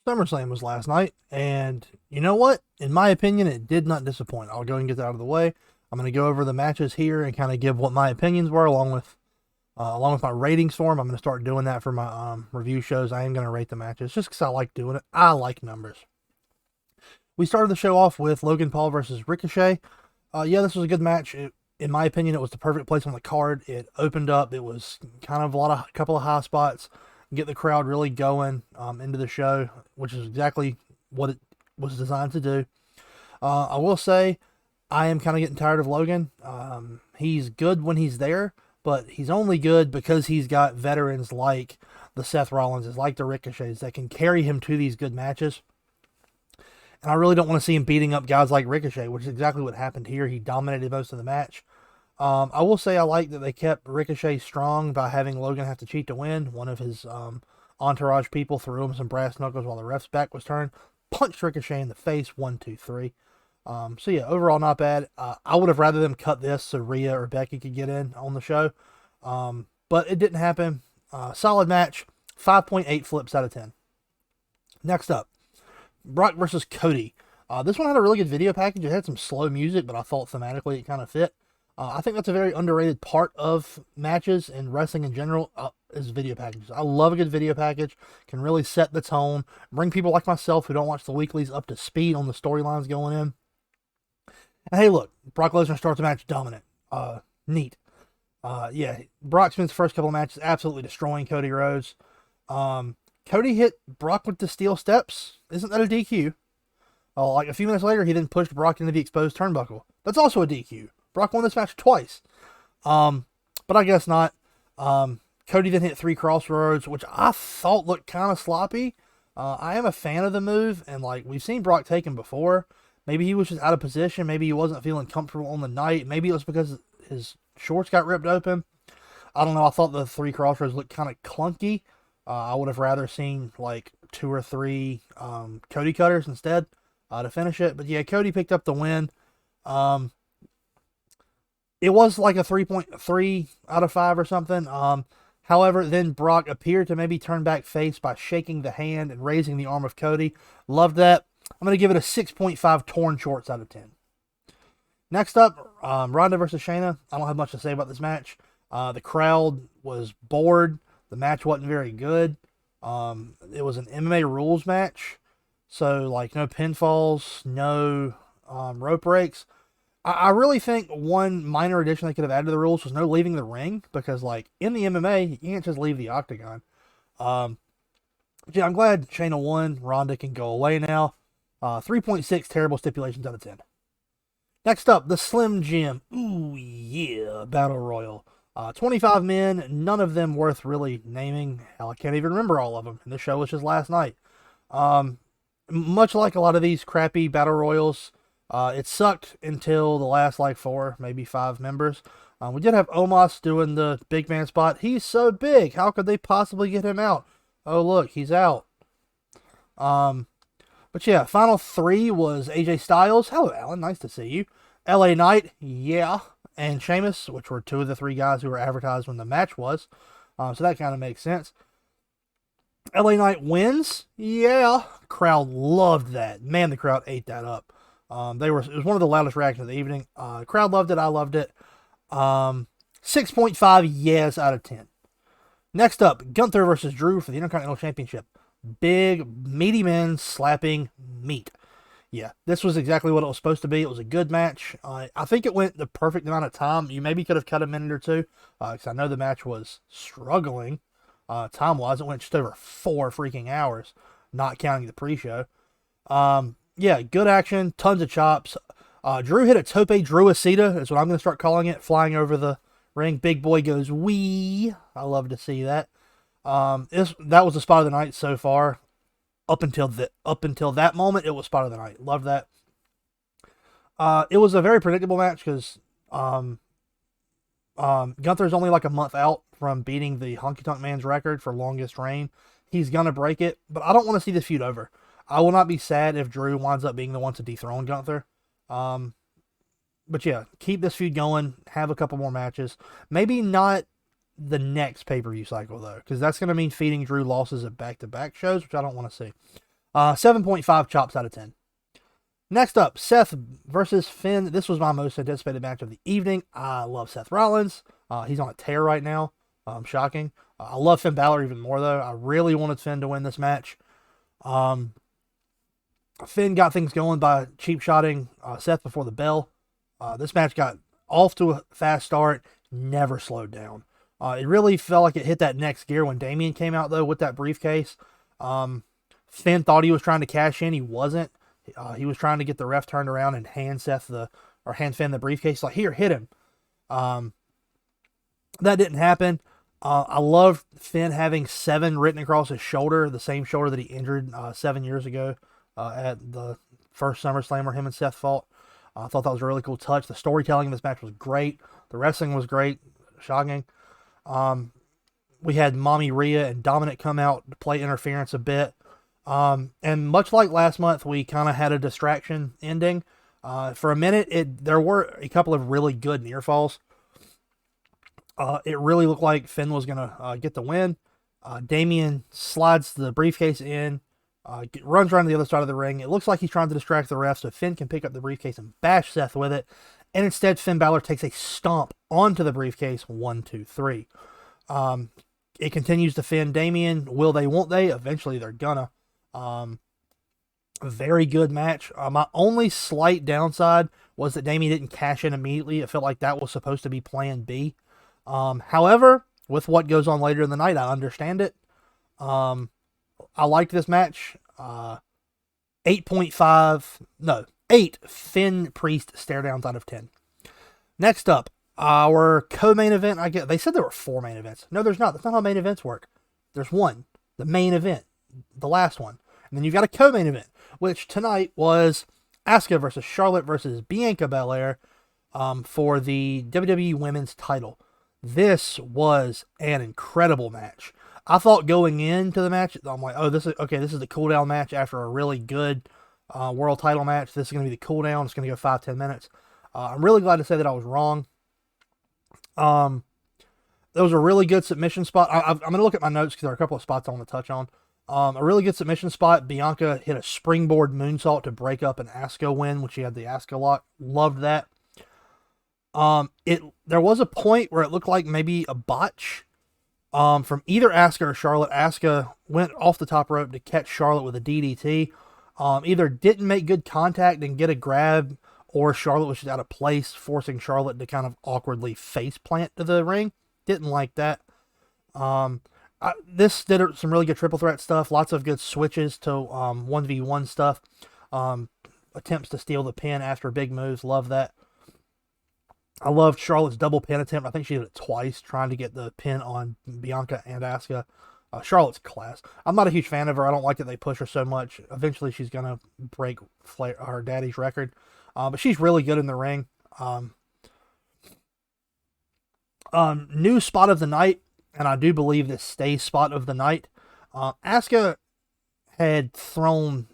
Summerslam was last night, and you know what? In my opinion, it did not disappoint. I'll go and get that out of the way. I'm going to go over the matches here and kind of give what my opinions were, along with my ratings for them. I'm going to start doing that for my review shows. I am going to rate the matches just because I like doing it. I like numbers. We started the show off with Logan Paul versus Ricochet. Yeah, this was a good match. In my opinion, it was the perfect place on the card. It opened up. It was kind of a couple of high spots, get the crowd really going into the show, which is exactly what it was designed to do. I will say, I am kind of getting tired of Logan. He's good when he's there, but he's only good because he's got veterans like the Seth Rollinses, like the Ricochets, that can carry him to these good matches. And I really don't want to see him beating up guys like Ricochet, which is exactly what happened here. He dominated most of the match. I will say I like that they kept Ricochet strong by having Logan have to cheat to win. One of his entourage people threw him some brass knuckles while the ref's back was turned. Punched Ricochet in the face, 1, 2, 3. So yeah, overall not bad. I would have rather them cut this so Rhea or Becky could get in on the show. But it didn't happen. Solid match. 5.8 flips out of 10. Next up, Brock versus Cody. This one had a really good video package. It had some slow music, but I thought thematically it kind of fit. I think that's a very underrated part of matches and wrestling in general is video packages. I love a good video package. Can really set the tone, bring people like myself who don't watch the weeklies up to speed on the storylines going in. And hey, look, Brock Lesnar starts the match dominant. Neat. Yeah, Brock spends the first couple of matches absolutely destroying Cody Rhodes. Cody hit Brock with the steel steps. Isn't that a DQ? Like a few minutes later, he then pushed Brock into the exposed turnbuckle. That's also a DQ. Brock won this match twice. But I guess not. Cody then hit 3 crossroads, which I thought looked kind of sloppy. I am a fan of the move, and like we've seen Brock take him before. Maybe he was just out of position. Maybe he wasn't feeling comfortable on the night. Maybe it was because his shorts got ripped open. I don't know. I thought the 3 crossroads looked kind of clunky. I would have rather seen like 2 or 3 Cody cutters instead to finish it. But yeah, Cody picked up the win. It was like a 3.3 out of 5 or something. However, then Brock appeared to maybe turn back face by shaking the hand and raising the arm of Cody. Loved that. I'm going to give it a 6.5 torn shorts out of 10. Next up, Ronda versus Shayna. I don't have much to say about this match. The crowd was bored. The match wasn't very good. It was an MMA rules match. So, like, no pinfalls, no rope breaks. I really think one minor addition they could have added to the rules was no leaving the ring, because, like, in the MMA, you can't just leave the octagon. Yeah, I'm glad Shayna won. Ronda can go away now. 3.6 terrible stipulations out of 10. Next up, the Slim Jim. Ooh, yeah, Battle Royal. 25 men, none of them worth really naming. Hell, I can't even remember all of them. And the show was just last night. Much like a lot of these crappy Battle Royals, it sucked until the last, like, 4, maybe 5 members. We did have Omos doing the big man spot. He's so big. How could they possibly get him out? Oh, look, he's out. But yeah, final 3 was AJ Styles. Hello, Alan. Nice to see you. LA Knight. Yeah. And Sheamus, which were 2 of the 3 guys who were advertised when the match was. So that kind of makes sense. LA Knight wins. Yeah. Crowd loved that. Man, the crowd ate that up. It was one of the loudest reactions of the evening. Crowd loved it. I loved it. 6.5 yes out of 10. Next up, Gunther versus Drew for the Intercontinental Championship. Big, meaty men slapping meat. Yeah, this was exactly what it was supposed to be. It was a good match. I think it went the perfect amount of time. You maybe could have cut a minute or 2, because I know the match was struggling time-wise. It went just over 4 freaking hours, not counting the pre-show. Yeah, good action, tons of chops. Drew hit a tope Drewicida, is what I'm going to start calling it, flying over the ring. Big boy goes, wee. I love to see that. That was the spot of the night so far. Up until that moment, it was spot of the night. Love that. It was a very predictable match because Gunther's only like a month out from beating the Honky Tonk Man's record for longest reign. He's gonna break it, but I don't want to see this feud over. I will not be sad if Drew winds up being the one to dethrone Gunther. But yeah, keep this feud going. Have a couple more matches. Maybe not the next pay-per-view cycle, though, because that's going to mean feeding Drew losses at back-to-back shows, which I don't want to see. 7.5 chops out of 10. Next up, Seth versus Finn. This was my most anticipated match of the evening. I love Seth Rollins. He's on a tear right now. Shocking. I love Finn Balor even more, though. I really wanted Finn to win this match. Finn got things going by cheap shotting Seth before the bell. This match got off to a fast start, never slowed down. It really felt like it hit that next gear when Damian came out, though, with that briefcase. Finn thought he was trying to cash in. He wasn't. He was trying to get the ref turned around and hand Finn the briefcase. Like, here, hit him. That didn't happen. I love Finn having 7 written across his shoulder, the same shoulder that he injured 7 years ago at the first SummerSlam where him and Seth fought. I thought that was a really cool touch. The storytelling in this match was great. The wrestling was great. Shocking. We had Mommy Rhea and Dominic come out to play interference a bit. And much like last month, we kind of had a distraction ending. For a minute, there were a couple of really good near falls. It really looked like Finn was going to get the win. Damian slides the briefcase in, runs around to the other side of the ring. It looks like he's trying to distract the ref so Finn can pick up the briefcase and bash Seth with it. And instead, Finn Balor takes a stomp onto the briefcase. 1, 2, 3. It continues to Finn Damian. Will they, won't they? Eventually, they're gonna. A very good match. My only slight downside was that Damian didn't cash in immediately. It felt like that was supposed to be plan B. However, with what goes on later in the night, I understand it. I liked this match. 8 Finn Priest stare downs out of 10. Next up, our co-main event. They said there were 4 main events. No, there's not. That's not how main events work. There's one, the main event, the last one. And then you've got a co-main event, which tonight was Asuka versus Charlotte versus Bianca Belair for the WWE Women's title. This was an incredible match. I thought going into the match, I'm like, oh, this is the cool down match after a really good world title match. This is going to be the cool down. It's going to go 5-10 minutes. I'm really glad to say that I was wrong. There was a really good submission spot. I'm going to look at my notes because there are a couple of spots I want to touch on. A really good submission spot. Bianca hit a springboard moonsault to break up an Asuka win, which she had the Asuka lock. Loved that. There was a point where it looked like maybe a botch from either Asuka or Charlotte. Asuka went off the top rope to catch Charlotte with a DDT. Either didn't make good contact and get a grab, or Charlotte was just out of place, forcing Charlotte to kind of awkwardly face plant to the ring. Didn't like that. This did some really good triple threat stuff. Lots of good switches to 1v1 stuff. Attempts to steal the pin after big moves. Love that. I loved Charlotte's double pin attempt. I think she did it twice, trying to get the pin on Bianca and Asuka. Charlotte's class. I'm not a huge fan of her. I don't like that they push her so much. Eventually, she's going to break her daddy's record. But she's really good in the ring. New spot of the night, and I do believe this stays spot of the night. Asuka had thrown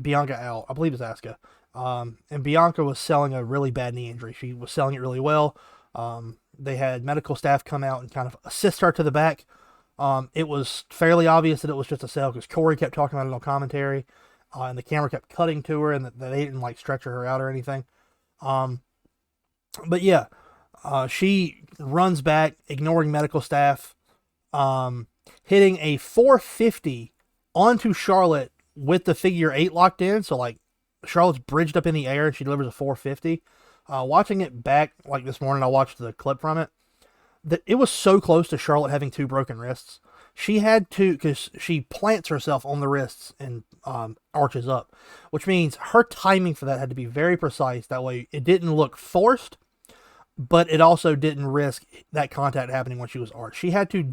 Bianca out. I believe it's Asuka. And Bianca was selling a really bad knee injury. She was selling it really well. They had medical staff come out and kind of assist her to the back. It was fairly obvious that it was just a sell because Corey kept talking about it on commentary, and the camera kept cutting to her, and that they didn't like stretch her out or anything. But yeah, she runs back, ignoring medical staff, hitting a 450 onto Charlotte with the figure 8 locked in. So like Charlotte's bridged up in the air and she delivers a 450. Watching it back like this morning, I watched the clip from it. That it was so close to Charlotte having 2 broken wrists. She had to, because she plants herself on the wrists and arches up, which means her timing for that had to be very precise. That way it didn't look forced, but it also didn't risk that contact happening when she was arched. She had to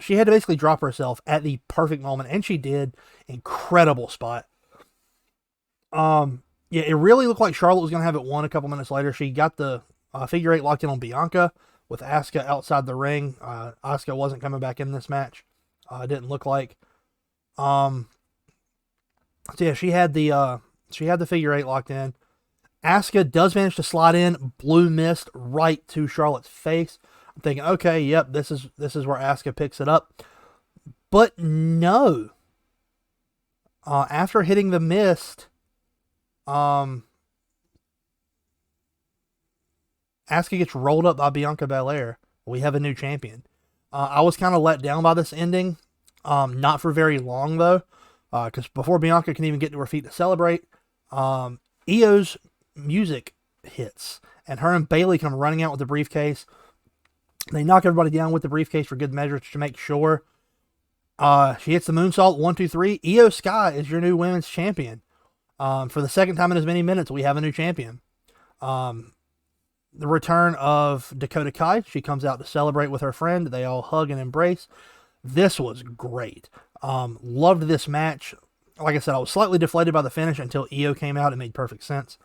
basically drop herself at the perfect moment, and she did. Incredible spot. Yeah, it really looked like Charlotte was going to have it won a couple minutes later. She got the figure 8 locked in on Bianca with Asuka outside the ring. Asuka wasn't coming back in this match. It didn't look like. So yeah, she had the figure 8 locked in. Asuka does manage to slide in, blue mist right to Charlotte's face. I'm thinking, okay, yep, this is where Asuka picks it up. But no. After hitting the mist, Asuka gets rolled up by Bianca Belair. We have a new champion. I was kind of let down by this ending. Not for very long, though, because before Bianca can even get to her feet to celebrate, Io's music hits, and her and Bayley come running out with the briefcase. They knock everybody down with the briefcase for good measure to make sure. She hits the moonsault, 1, 2, 3. Io Sky is your new women's champion. For the second time in as many minutes, we have a new champion. The return of Dakota Kai. She comes out to celebrate with her friend. They all hug and embrace. This was great. Loved this match. Like I said, I was slightly deflated by the finish until Io came out. It made perfect sense.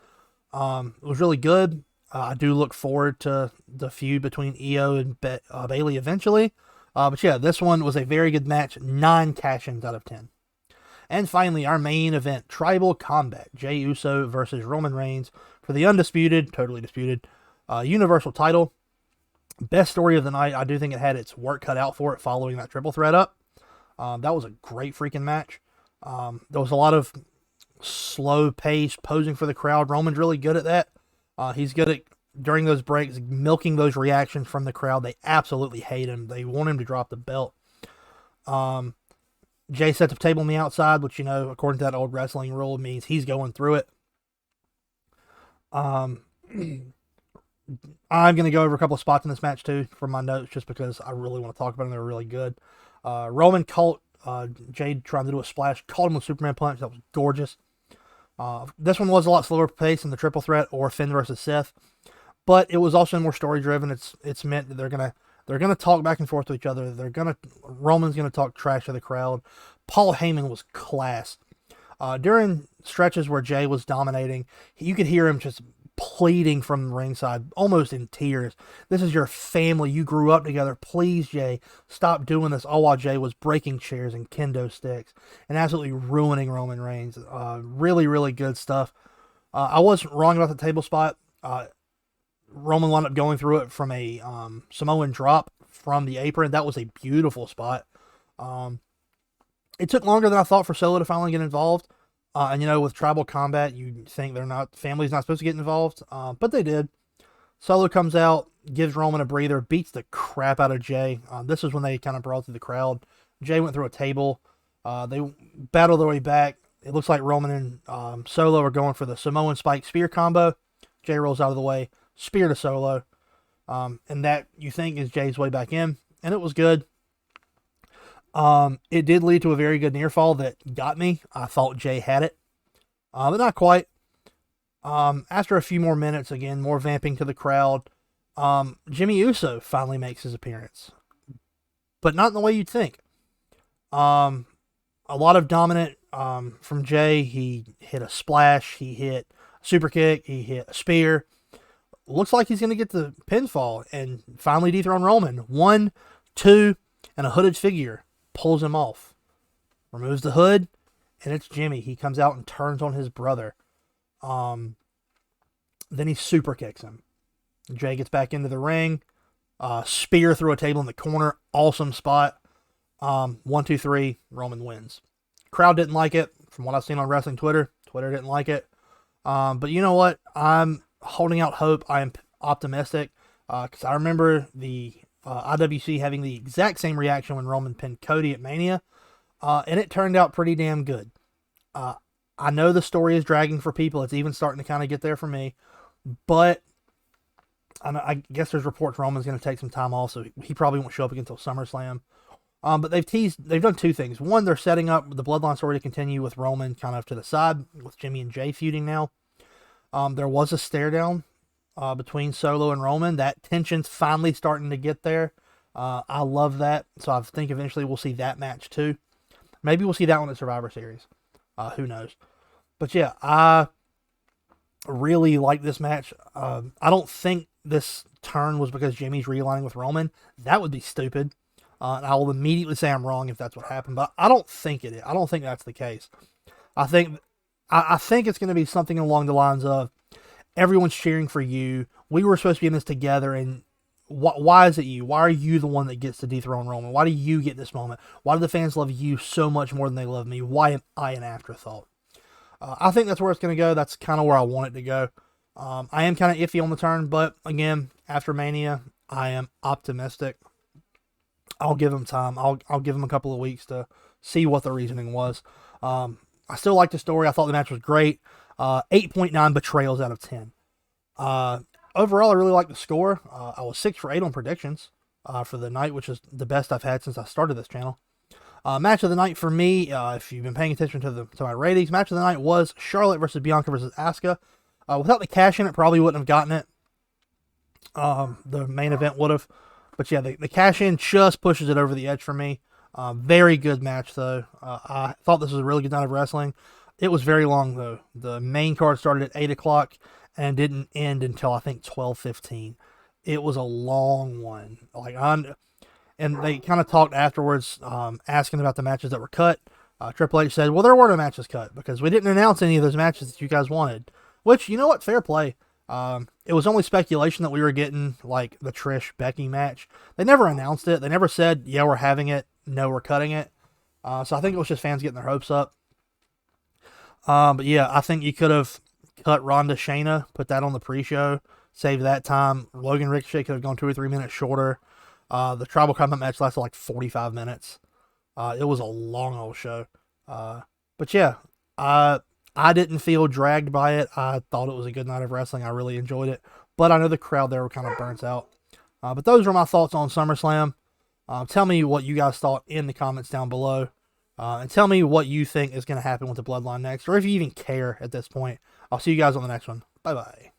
It was really good. I do look forward to the feud between Io and Bayley eventually. But yeah, this one was a very good match. 9 cash-ins out of 10. And finally, our main event, Tribal Combat. Jey Uso versus Roman Reigns for the undisputed, totally disputed, Universal title. Best story of the night. I do think it had its work cut out for it following that triple threat up. That was a great freaking match. There was a lot of slow pace posing for the crowd. Roman's really good at that. He's good at, during those breaks, milking those reactions from the crowd. They absolutely hate him. They want him to drop the belt. Jay sets up table on the outside, which, you know, according to that old wrestling rule, means he's going through it. I'm going to go over a couple of spots in this match, too, from my notes, just because I really want to talk about them. They're really good. Roman caught Jade trying to do a splash, caught him with Superman punch. That was gorgeous. This one was a lot slower pace than the triple threat or Finn versus Seth, but it was also more story driven. It's meant that they're gonna talk back and forth to each other. Roman's gonna talk trash to the crowd. Paul Heyman was class. During stretches where Jay was dominating, you could hear him just pleading from ringside, almost in tears. This is your family. You grew up together. Please, Jay, stop doing this. All while Jay was breaking chairs and kendo sticks and absolutely ruining Roman Reigns. Really, really good stuff. I wasn't wrong about the table spot. Roman wound up going through it from a Samoan drop from the apron. That was a beautiful spot. It took longer than I thought for Solo to finally get involved. And, you know, with Tribal Combat, you think family's not supposed to get involved, but they did. Solo comes out, gives Roman a breather, beats the crap out of Jay. This is when they kind of brought through the crowd. Jay went through a table. They battled their way back. It looks like Roman and Solo are going for the Samoan Spike Spear combo. Jay rolls out of the way, spear to Solo. And that, you think, is Jay's way back in. And it was good. It did lead to a very good near fall that got me. I thought Jay had it, but not quite. After a few more minutes, again, more vamping to the crowd, Jimmy Uso finally makes his appearance, but not in the way you'd think. A lot of dominant, from Jay. He hit a splash, he hit a super kick, he hit a spear. Looks like he's going to get the pinfall and finally dethrone Roman. 1, 2, and a hooded figure pulls him off, removes the hood, and it's Jimmy. He comes out and turns on his brother. Then he super kicks him. Jay gets back into the ring. Spear through a table in the corner. Awesome spot. 1, 2, 3. Roman wins. Crowd didn't like it. From what I've seen on wrestling Twitter didn't like it. But you know what? I'm holding out hope. I am optimistic. Because I remember the IWC having the exact same reaction when Roman pinned Cody at Mania, and it turned out pretty damn good. I know the story is dragging for people. It's even starting to kind of get there for me, but I guess there's reports Roman's going to take some time off, so he probably won't show up again until SummerSlam. But they've done 2 things. One, they're setting up the Bloodline story to continue with Roman kind of to the side, with Jimmy and Jay feuding now. There was a stare down between Solo and Roman. That tension's finally starting to get there. I love that. So I think eventually we'll see that match too. Maybe we'll see that one at Survivor Series. Who knows? But yeah, I really like this match. I don't think this turn was because Jimmy's realigning with Roman. That would be stupid. And I will immediately say I'm wrong if that's what happened. But I don't think it is. I don't think that's the case. I think it's going to be something along the lines of, everyone's cheering for you. We were supposed to be in this together, and Why is it you? Why are you the one that gets to dethrone Roman? Why do you get this moment? Why do the fans love you so much more than they love me? Why am I an afterthought? I think that's where it's going to go. That's kind of where I want it to go. I am kind of iffy on the turn, but again, after Mania, I am optimistic. I'll give him time. I'll give him a couple of weeks to see what the reasoning was. I still like the story. I thought the match was great. 8.9 betrayals out of 10. Overall, I really like the score. I was 6 for 8 on predictions for the night, which is the best I've had since I started this channel. Match of the night for me, if you've been paying attention to my ratings, match of the night was Charlotte versus Bianca versus Asuka. Without the cash in, it probably wouldn't have gotten it. The main event would have. But yeah, the cash in just pushes it over the edge for me. Very good match, though. I thought this was a really good night of wrestling. It was very long, though. The main card started at 8 o'clock and didn't end until, I think, 12:15. It was a long one. And they kind of talked afterwards, asking about the matches that were cut. Triple H said, well, there were no matches cut because we didn't announce any of those matches that you guys wanted. Which, you know what? Fair play. It was only speculation that we were getting, like, the Trish-Becky match. They never announced it. They never said, yeah, we're having it. No, we're cutting it. So I think it was just fans getting their hopes up. But yeah, I think you could have cut Ronda Shayna, put that on the pre-show, saved that time. Logan Ricochet could have gone 2 or 3 minutes shorter. The Tribal Combat match lasted like 45 minutes. It was a long old show. But yeah, I didn't feel dragged by it. I thought it was a good night of wrestling. I really enjoyed it. But I know the crowd there were kind of burnt out. But those were my thoughts on SummerSlam. Tell me what you guys thought in the comments down below. And tell me what you think is going to happen with the Bloodline next, or if you even care at this point. I'll see you guys on the next one. Bye-bye.